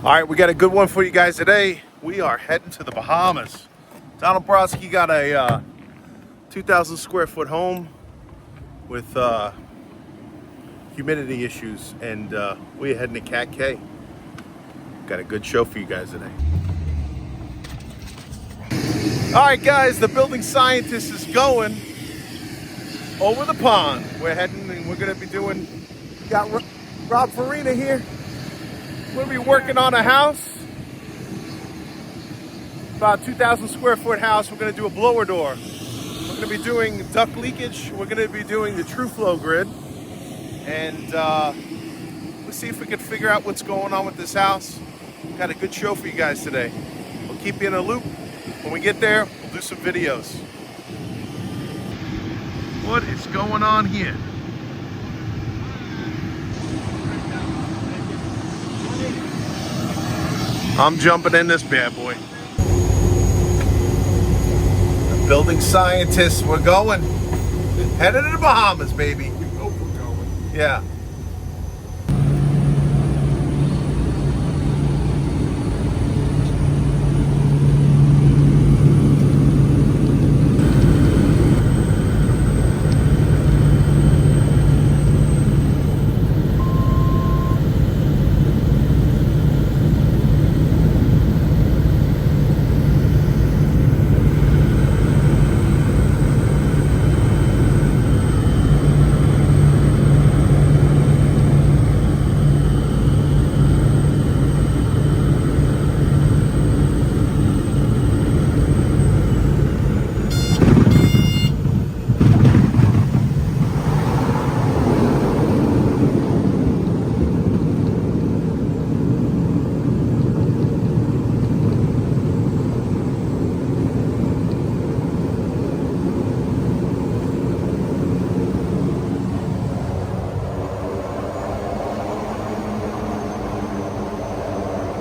All right, we got a good one for you guys today. We are heading to the Bahamas. Donald Brodsky got a 2,000 square foot home with humidity issues, and we're heading to Cat K. Got a good show for you guys today. All right, guys, the building scientist is going over the pond. We're heading, and we're going to be doing. We got Rob Farina here. We'll be working on a house, about 2,000 square foot house. We're going to do a blower door. We're going to be doing duct leakage. We're going to be doing the true flow grid, and we'll see if we can figure out what's going on with this house. Got a good show for you guys today. We'll keep you in a loop. When we get there, we'll do some videos. What is going on here? I'm jumping in this bad boy. The building scientists, we're going. Headed to the Bahamas, baby. We know we're going. Yeah.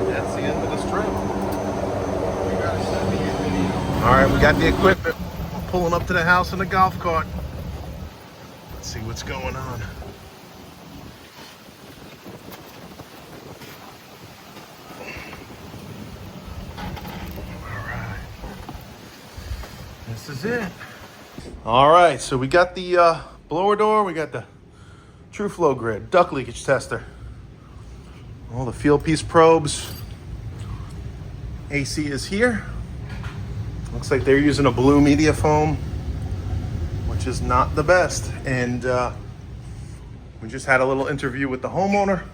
That's the end of this trip. All right, we got the equipment. We're pulling up to the house in the golf cart. Let's see what's going on. All right. This is it. All right, so we got the blower door. We got the true flow grid, duct leakage tester. All the field piece probes. AC is here. Looks like they're using a blue media foam, which is not the best. And we just had a little interview with the homeowner.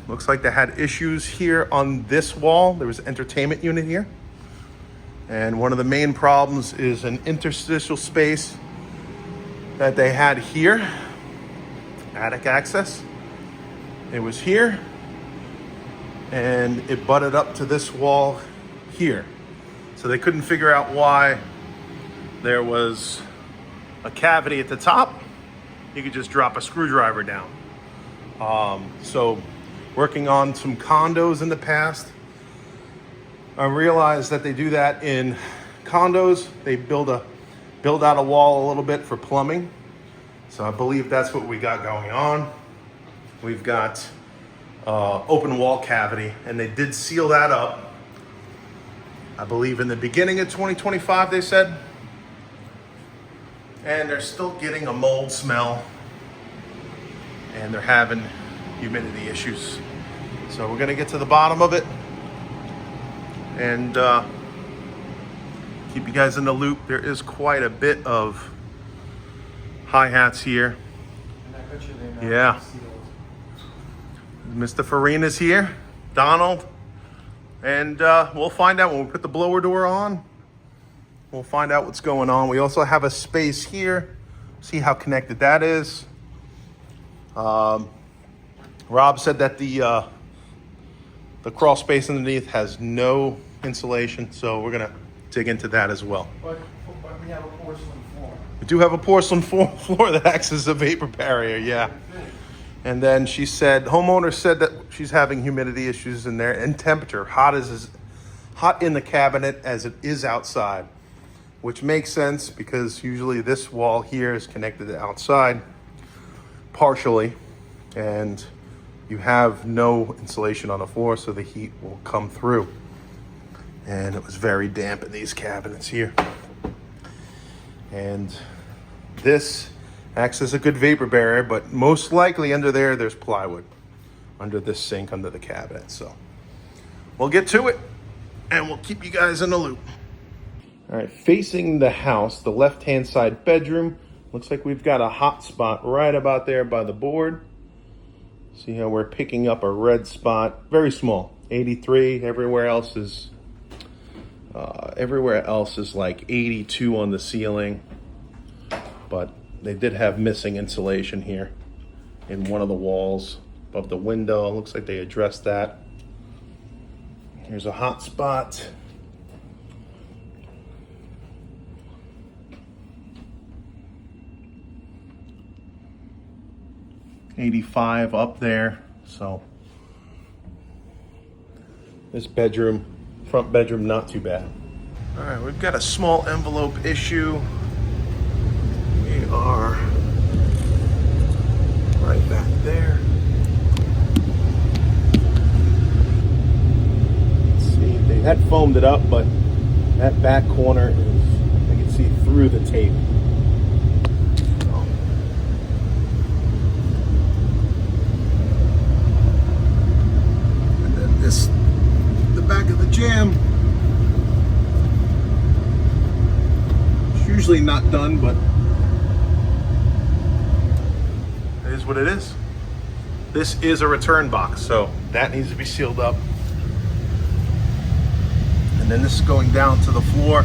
Looks like they had issues here on this wall. There was an entertainment unit here. And one of the main problems is an interstitial space that they had here, attic access. It was here, and it butted up to this wall here. So they couldn't figure out why there was a cavity at the top. You could just drop a screwdriver down. So working on some condos in the past, I realized that they do that in condos. They build out a wall a little bit for plumbing. So I believe that's what we got going on. We've got open wall cavity, and they did seal that up. I believe in the beginning of 2025, they said. And they're still getting a mold smell, and they're having humidity issues. So we're gonna get to the bottom of it and keep you guys in the loop. There is quite a bit of hi-hats here. And I bet you they're not Yeah. sealed. Mr. Farina's here, Donald, and we'll find out when we put the blower door on. We'll find out what's going on. We also have a space here. See how connected that is. Rob said that the crawl space underneath has no insulation, so we're gonna dig into that as well. But we have a porcelain floor. We do have a porcelain floor that acts as a vapor barrier, yeah. And then she said, homeowner said that she's having humidity issues in there and temperature, hot in the cabinet as it is outside, which makes sense because usually this wall here is connected to outside partially, and you have no insulation on the floor, so the heat will come through. And it was very damp in these cabinets here. And this acts as a good vapor barrier, but most likely under there's plywood under this sink under the cabinet. So we'll get to it and we'll keep you guys in the loop. All right, facing the house, the left-hand side bedroom, looks like we've got a hot spot right about there by the board. See how we're picking up a red spot, very small, 83. Everywhere else is like 82 on the ceiling, but they did have missing insulation here in one of the walls above the window. Looks like they addressed that. Here's a hot spot. '85 up there. So this bedroom, front bedroom, not too bad. All right, we've got a small envelope issue. We are right back there. Let's see, they had foamed it up, but that back corner is, I can see through the tape. And then the back of the jamb, it's usually not done, but it is what it is. This is a return box, so that needs to be sealed up. And then this is going down to the floor.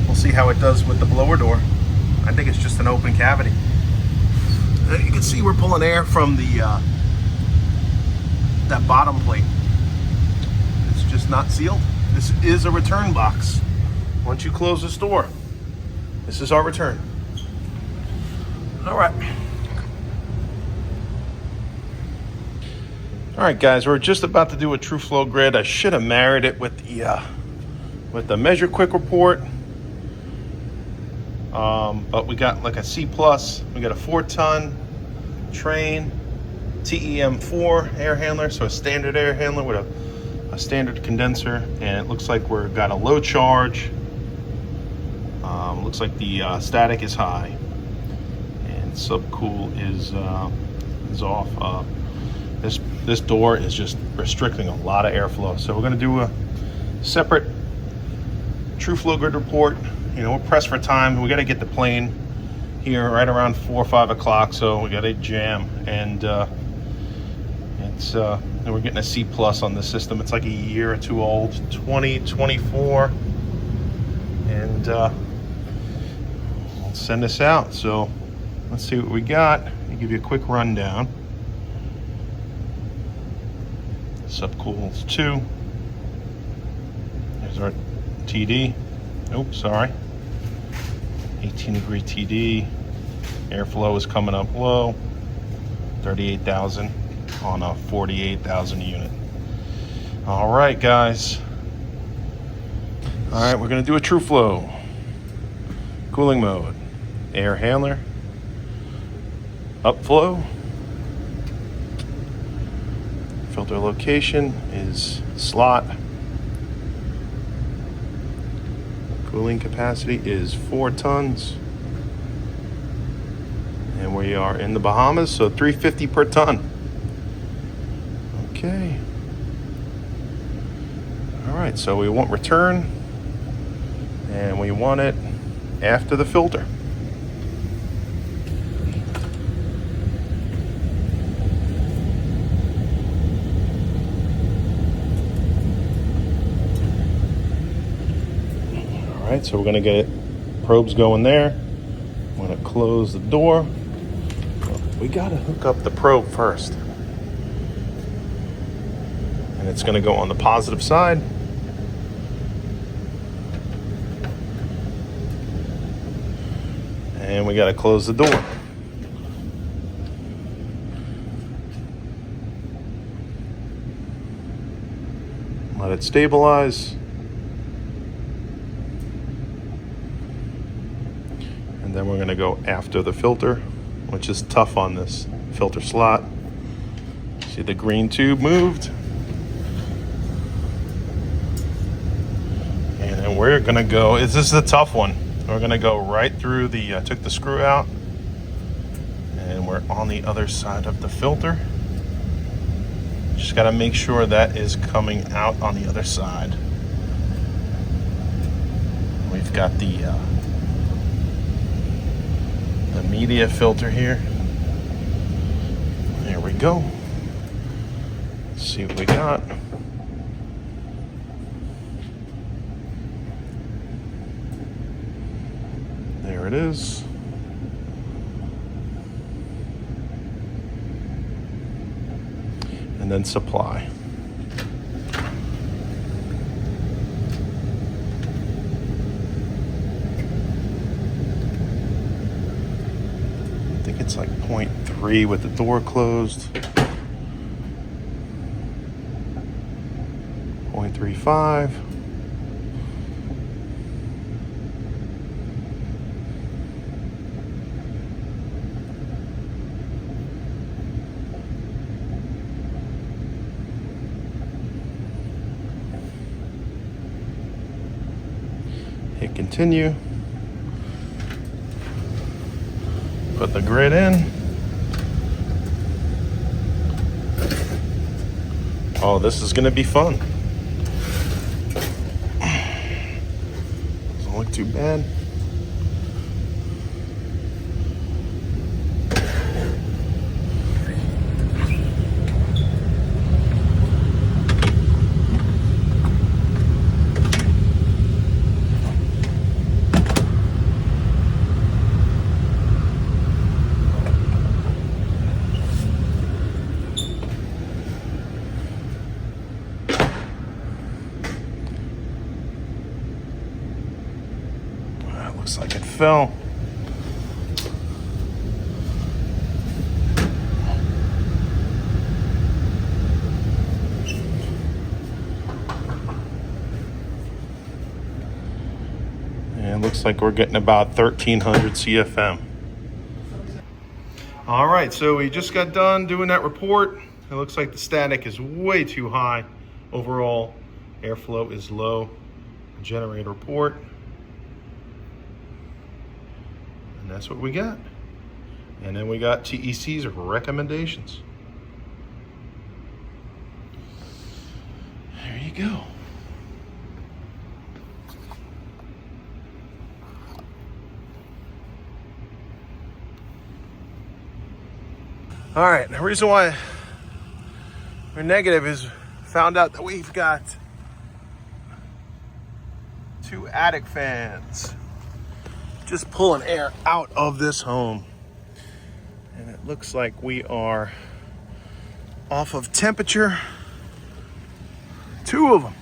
We'll see how it does with the blower door. I think it's just an open cavity. You can see we're pulling air from the that bottom plate. It's just not sealed. This is a return box. Once you close this door, this is our return. All right. All right, guys, we're just about to do a true flow grid. I should have married it with the Measure Quick report. But we got like a C+, we got a 4-ton train, TEM4 air handler, so a standard air handler with a standard condenser, and it looks like we've got a low charge. Looks like the static is high, and subcool is off. This door is just restricting a lot of airflow, so we're going to do a separate true flow grid report. You know, we're pressed for time. We got to get the plane here right around 4 or 5 o'clock, so we got a jam, and we're getting a C+ on the system. It's like a year or two old, 2024, and we'll send this out. So let's see what we got. I'll give you a quick rundown. Subcool's 2. There's our TD. Oops, sorry. 18-degree TD. Airflow is coming up low. 38,000 on a 48,000 unit. All right, guys. All right, we're gonna do a true flow. Cooling mode. Air handler. Upflow. Filter location is slot. Cooling capacity is 4 tons. And we are in the Bahamas, so 350 per ton. Okay. All right, so we want return, and we want it after the filter. All right, so we're gonna get probes going there. I'm gonna close the door. We gotta hook up the probe first. And it's gonna go on the positive side. And we gotta close the door. Let it stabilize. And then we're gonna go after the filter, which is tough on this filter slot. See the green tube moved. And then we're gonna go, this is a tough one. We're gonna go right through the, took the screw out. And we're on the other side of the filter. Just gotta make sure that is coming out on the other side. We've got the media filter here. There we go. Let's see what we got. There it is. And then supply. I think it's like 0.3 with the door closed. 0.35. Hit continue. Put the grid in. Oh, this is gonna be fun. Doesn't look too bad. Looks like it fell. And it looks like we're getting about 1,300 CFM. All right, so we just got done doing that report. It looks like the static is way too high. Overall, airflow is low. Generator report. And that's what we got. And then we got TEC's recommendations. There you go. All right, the reason why we're negative is found out that we've got 2 attic fans just pulling air out of this home. And it looks like we are off of temperature. 2 of them.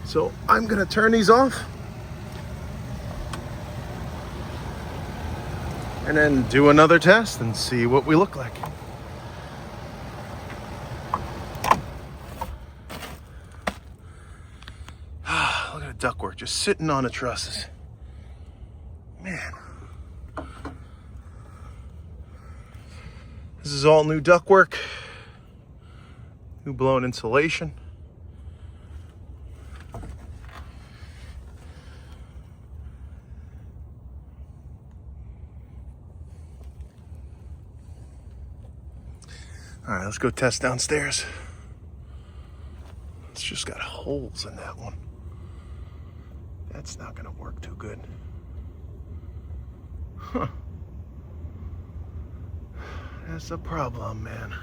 So I'm gonna turn these off and then do another test and see what we look like. Look at the ductwork just sitting on the trusses. Man. This is all new ductwork. New blown insulation. All right, let's go test downstairs. It's just got holes in that one. That's not gonna work too good. Huh. That's a problem, man.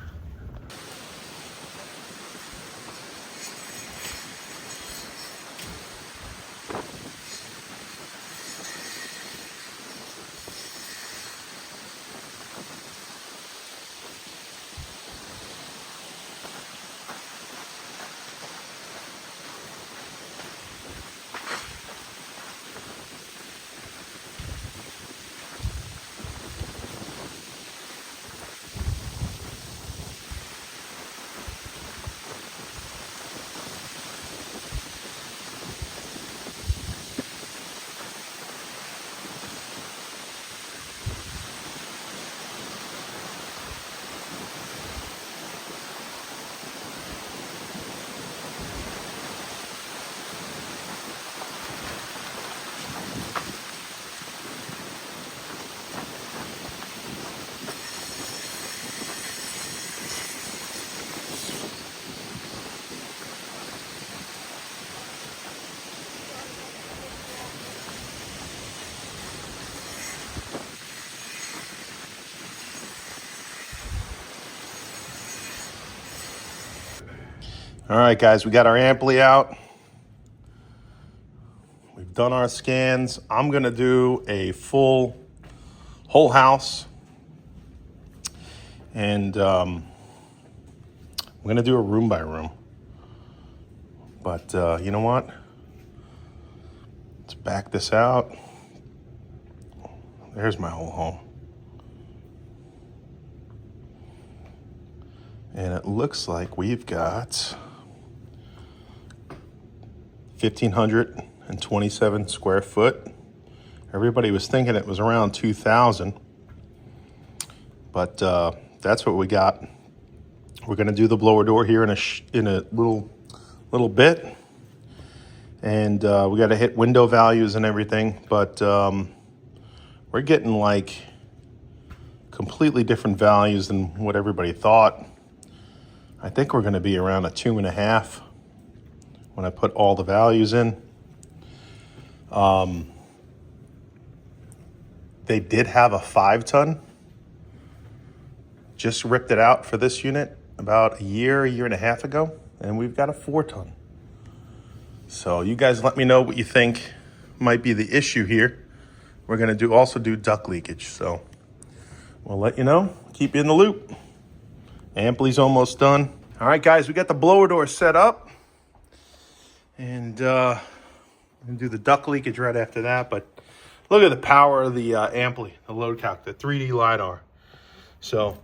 All right, guys, we got our ampli out. We've done our scans. I'm gonna do a full whole house, and I'm gonna do a room by room. But you know what? Let's back this out. There's my whole home. And it looks like we've got 1,527 square foot. Everybody was thinking it was around 2,000, but that's what we got. We're gonna do the blower door here in a little bit, and we got to hit window values and everything, but we're getting like completely different values than what everybody thought. I think we're going to be around a 2.5 when I put all the values in. They did have a 5-ton. Just ripped it out for this unit about a year and a half ago, and we've got a 4-ton. So you guys let me know what you think might be the issue here. We're going to also do duct leakage, so we'll let you know. Keep you in the loop. Ampli's almost done. All right, guys, we got the blower door set up, and we're going to do the duct leakage right after that. But look at the power of the ampli, the load calc, the 3D LiDAR. So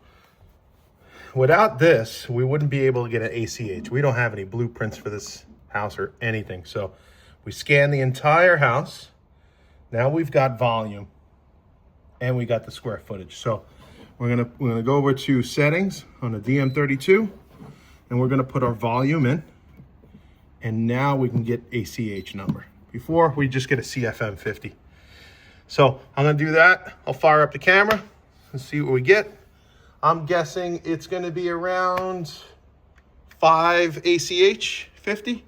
without this, we wouldn't be able to get an ACH. We don't have any blueprints for this house or anything. So we scan the entire house. Now we've got volume, and we got the square footage. So we're gonna go over to settings on the DM32, and we're gonna put our volume in, and now we can get ACH number. Before, we just get a CFM 50. So I'm gonna do that. I'll fire up the camera and see what we get. I'm guessing it's gonna be around 5 ACH 50,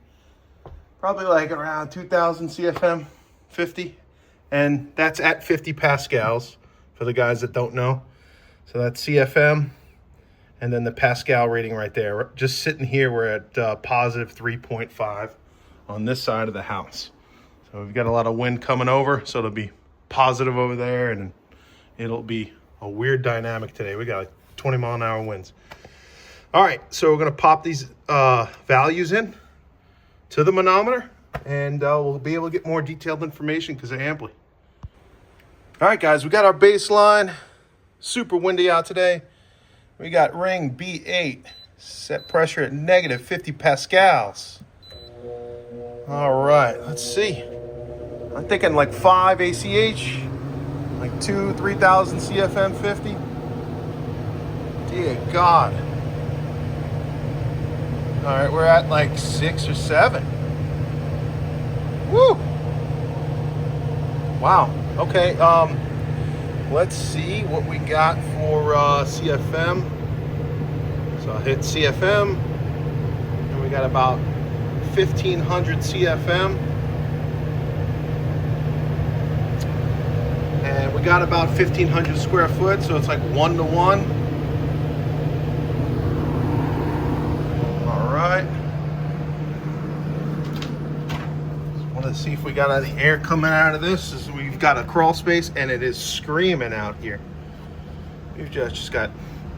probably like around 2,000 CFM 50. And that's at 50 pascals for the guys that don't know. So that's CFM, and then the Pascal rating right there. Just sitting here, we're at positive 3.5 on this side of the house. So we've got a lot of wind coming over, so it'll be positive over there, and it'll be a weird dynamic today. We got like 20-mile-an-hour winds. All right, so we're gonna pop these values in to the manometer, and we'll be able to get more detailed information because of ampli. All right, guys, we got our baseline. Super windy out today. We got ring B8, set pressure at negative 50 pascals. All right, let's see. I'm thinking like 5 ACH, like 3,000 CFM 50. Dear God. All right, we're at like 6 or 7. Woo! Wow. Okay. Let's see what we got for CFM. So I'll hit CFM, and we got about 1,500 CFM, and we got about 1,500 square foot. So it's like 1-to-1. All right. To see if we got any air coming out of this. We've got a crawl space, and it is screaming out here. We've just got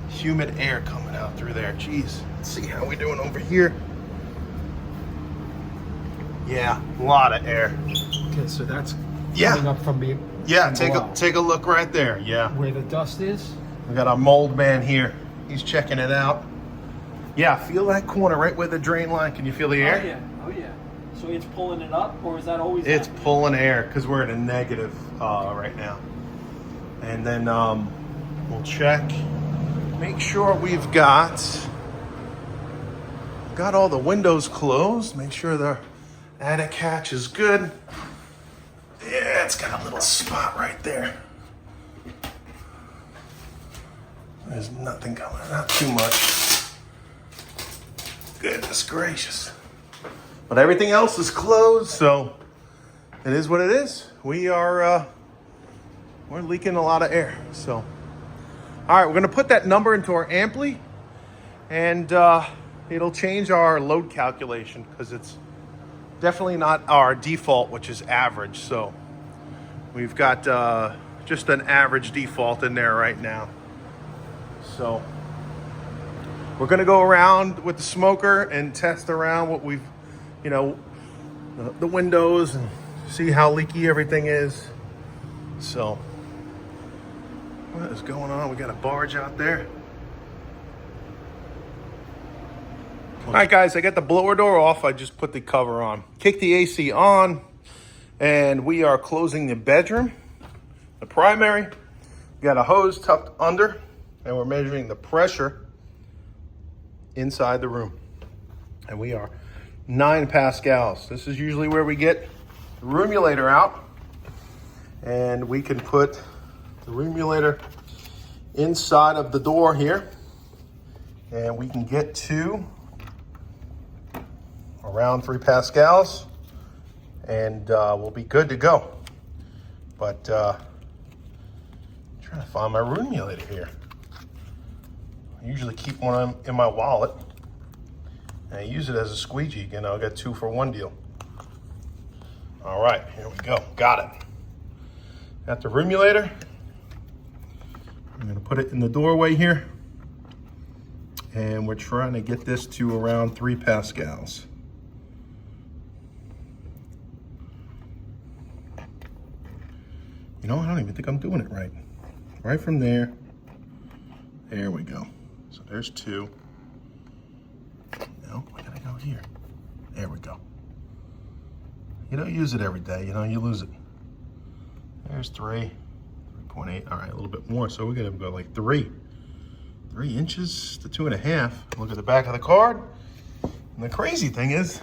humid air coming out through there. Jeez. Let's see how we doing over here. Yeah, a lot of air. Okay, so that's coming up from the take a look right there. Yeah, where the dust is. we got our mold man here. He's checking it out. Yeah, feel that corner right where the drain line. Can you feel the air? Oh yeah, oh yeah. So it's pulling it up, or is that always? It's happening? pulling air because we're in a negative right now. And then we'll check, make sure we've got all the windows closed. Make sure the attic hatch is good. Yeah, it's got a little spot right there. There's nothing coming, not too much. Goodness gracious. But everything else is closed, so it is what it is. We're leaking a lot of air. So, all right, we're gonna put that number into our ampli, and it'll change our load calculation because it's definitely not our default, which is average. So we've got just an average default in there right now. So we're gonna go around with the smoker and test around what we've, you know, the windows and see how leaky everything is. So what is going on? We got a barge out there. All right, guys, I got the blower door off. I just put the cover on. Kick the AC on, and we are closing the bedroom, the primary. We got a hose tucked under, and we're measuring the pressure inside the room. And we are 9 pascals. This is usually where we get the roomulator out, and we can put the roomulator inside of the door here, and we can get to around 3 pascals, and we'll be good to go. But I'm trying to find my roomulator here. I usually keep one in my wallet, and I use it as a squeegee. You know, I got 2 for 1 deal. All right, here we go. Got it. Got the roomulator. I'm gonna put it in the doorway here, and we're trying to get this to around 3 pascals. You know, I don't even think I'm doing it right. Right from there. There we go. So there's 2. No, I gotta go here. There we go. You don't use it every day, you know, you lose it. There's 3, 3.8. All right, a little bit more. So we're gonna go like 3 inches to 2.5. Look at the back of the card. And the crazy thing is,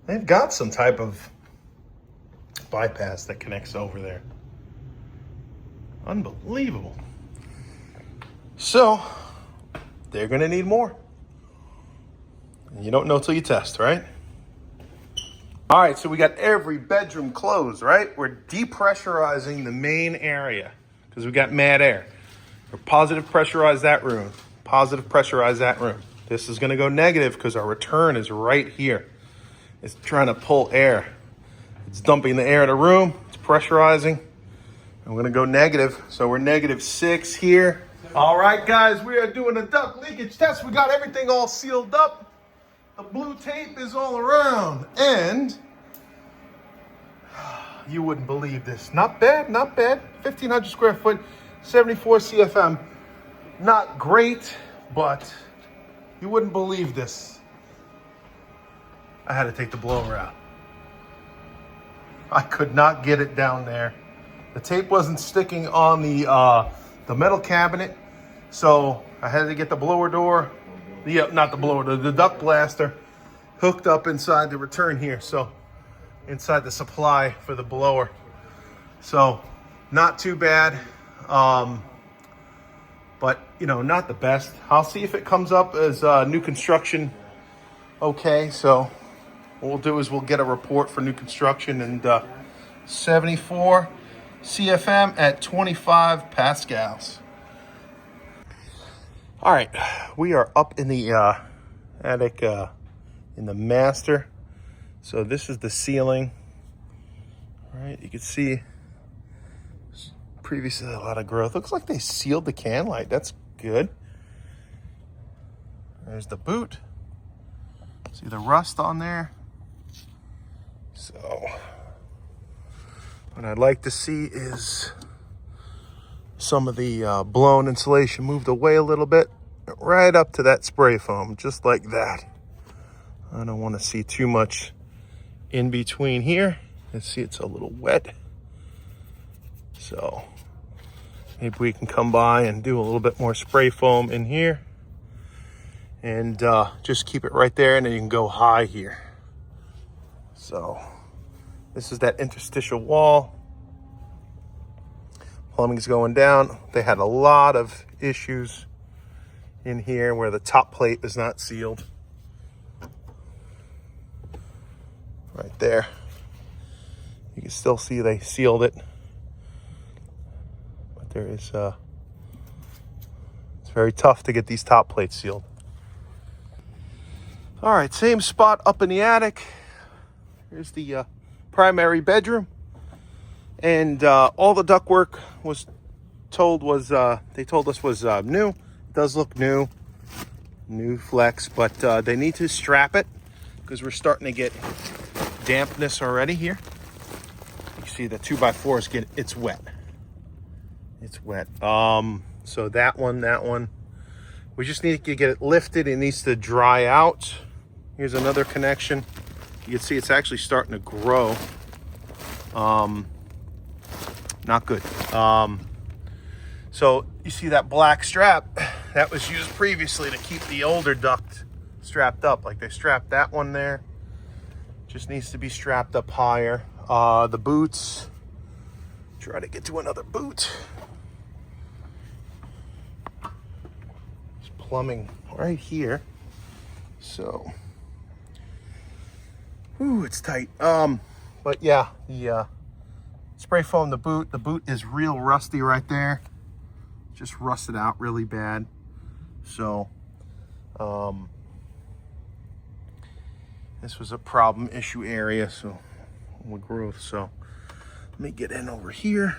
they've got some type of bypass that connects over there. Unbelievable. So they're gonna need more. And you don't know till you test, right? All right, so we got every bedroom closed, right? We're depressurizing the main area because we got mad air. We're positive pressurize that room, positive pressurize that room. This is gonna go negative because our return is right here. It's trying to pull air. It's dumping the air in the room, it's pressurizing. I'm gonna go negative, so we're -6 here. All right, guys, we are doing a duct leakage test. We got everything all sealed up. The blue tape is all around, and you wouldn't believe this. Not bad, not bad. 1,500 square foot, 74 CFM. Not great, but you wouldn't believe this. I had to take the blower out. I could not get it down there. The tape wasn't sticking on the metal cabinet, so I had to get the blower door, not the blower, the duct blaster hooked up inside the return here. So inside the supply for the blower. So not too bad, but you know, not the best. I'll see if it comes up as new construction. Okay, so what we'll do is we'll get a report for new construction, and 74 CFM at 25 pascals. All right, we are up in the attic in the master. So this is the ceiling. All right, you can see previously a lot of growth. Looks like they sealed the can light. That's good. There's the boot. See the rust on there. So what I'd like to see is some of the blown insulation moved away a little bit, right up to that spray foam, just like that. I don't want to see too much in between here. Let's see, it's a little wet. So maybe we can come by and do a little bit more spray foam in here, and just keep it right there, and then you can go high here. So this is that interstitial wall. Plumbing's going down. They had a lot of issues in here where the top plate is not sealed. Right there. You can still see they sealed it. But there is, it's very tough to get these top plates sealed. All right, same spot up in the attic. Here's the primary bedroom. And all the ductwork was they told us was new. It does look new flex, but they need to strap it because we're starting to get dampness already here. You see the 2x4 is it's wet. It's wet. So that one, we just need to get it lifted. It needs to dry out. Here's another connection. You can see it's actually starting to grow. Not good. So you see that black strap that was used previously to keep the older duct strapped up. Like they strapped that one there. Just needs to be strapped up higher. The boots. Try to get to another boot. There's plumbing right here. So, ooh, it's tight. But yeah, the spray foam, the boot is real rusty right there. Just rusted out really bad. So, this was a problem issue area, so with growth. So let me get in over here.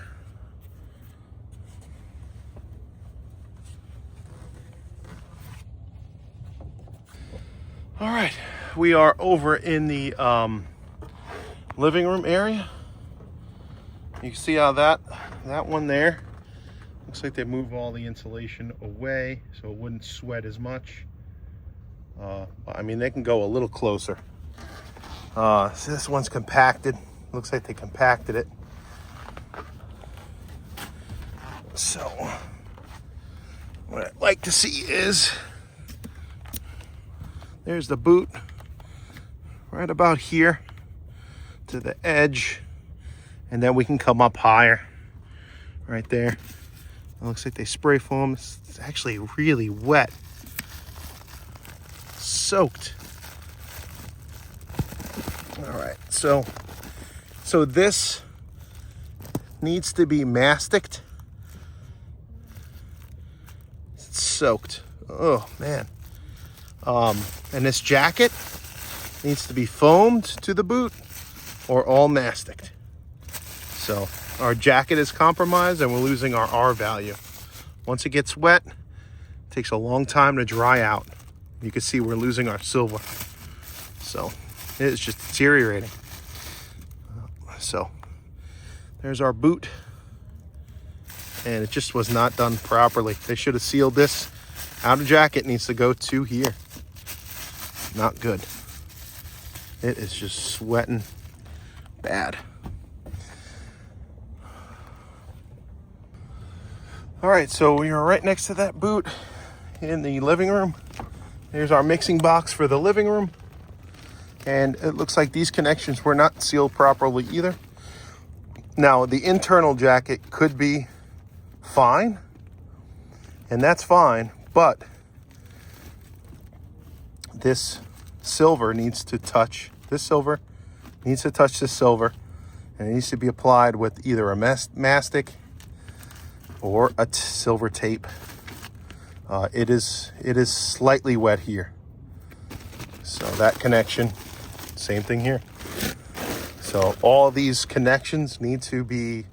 All right, we are over in the living room area. You can see how that one there looks like they moved all the insulation away so it wouldn't sweat as much. I mean, they can go a little closer. So this one's compacted. Looks like they compacted it. So what I'd like to see is there's the boot right about here to the edge, and then we can come up higher right there. It looks like they spray foam. It's actually really wet, soaked. All right, so this needs to be masticed. It's soaked. Oh man. And this jacket needs to be foamed to the boot or all masticed. So our jacket is compromised and we're losing our R value. Once it gets wet, it takes a long time to dry out. You can see we're losing our silver. So it is just deteriorating. So there's our boot. And it just was not done properly. They should have sealed this. Outer jacket needs to go to here. Not good. It is just sweating bad. All right, so we are right next to that boot in the living room. Here's our mixing box for the living room. And it looks like these connections were not sealed properly either. Now, the internal jacket could be fine, and that's fine, but this silver needs to touch this silver, and it needs to be applied with either a mastic or a silver tape. It is slightly wet here, so that connection, same thing here. So all these connections need to be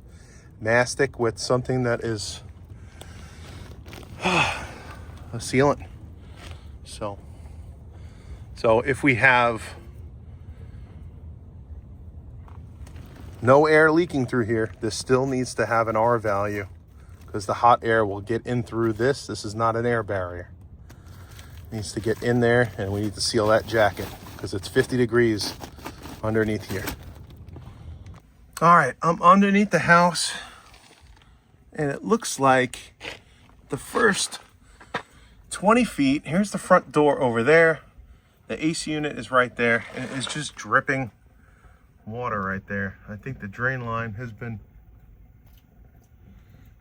mastic with something that is a sealant. So if we have no air leaking through here, this still needs to have an R value because the hot air will get in through this. This is not an air barrier. It needs to get in there, and we need to seal that jacket because it's 50 degrees underneath here. All right, I'm underneath the house, and it looks like the first 20 feet, here's the front door over there. The AC unit is right there, and it's just dripping water right there. I think the drain line has been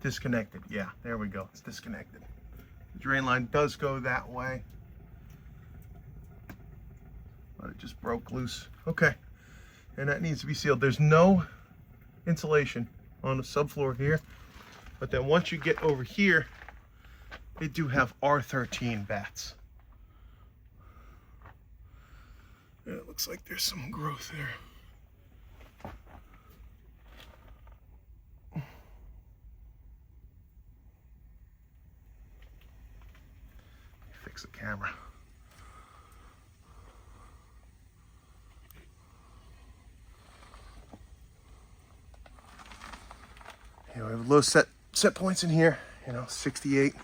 disconnected. Yeah, there we go, it's disconnected. The drain line does go that way, but it just broke loose. Okay, and that needs to be sealed. There's no insulation on the subfloor here, but then once you get over here, they do have R13 bats. looks like there's some growth there. Fix the camera. We have low set points in here, 68.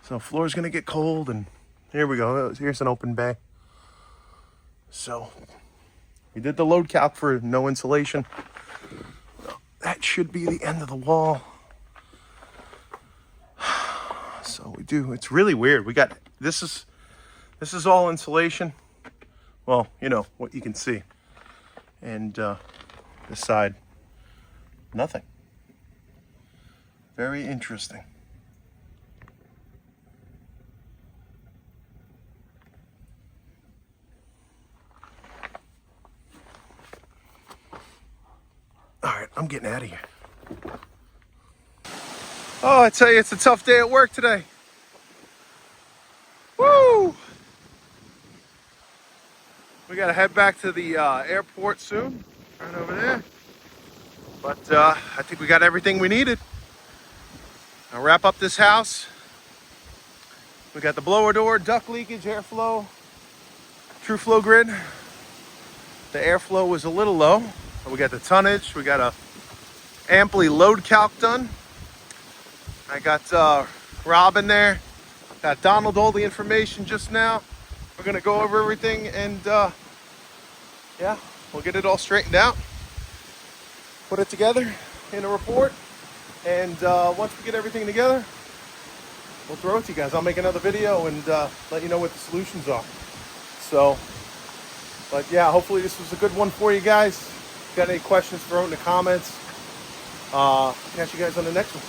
So floor's gonna get cold, and here we go. Here's an open bay. So we did the load calc for no insulation. That should be the end of the wall. So we do. It's really weird. We got this is all insulation. Well, what you can see, and this side, nothing. Very interesting. All right, I'm getting out of here. Oh, I tell you, it's a tough day at work today. Woo! We gotta head back to the airport soon, right over there. But I think we got everything we needed. I'll wrap up this house. We got the blower door, duct leakage, airflow, true flow grid. The airflow was a little low. We got the tonnage. We got a amply load calc done. I got Rob in there. Got Donald all the information just now. We're gonna go over everything, and yeah, we'll get it all straightened out. Put it together in a report. And once we get everything together, we'll throw it to you guys. I'll make another video and let you know what the solutions are. So, but yeah, hopefully this was a good one for you guys. If you got any questions, throw it in the comments. Catch you guys on the next one.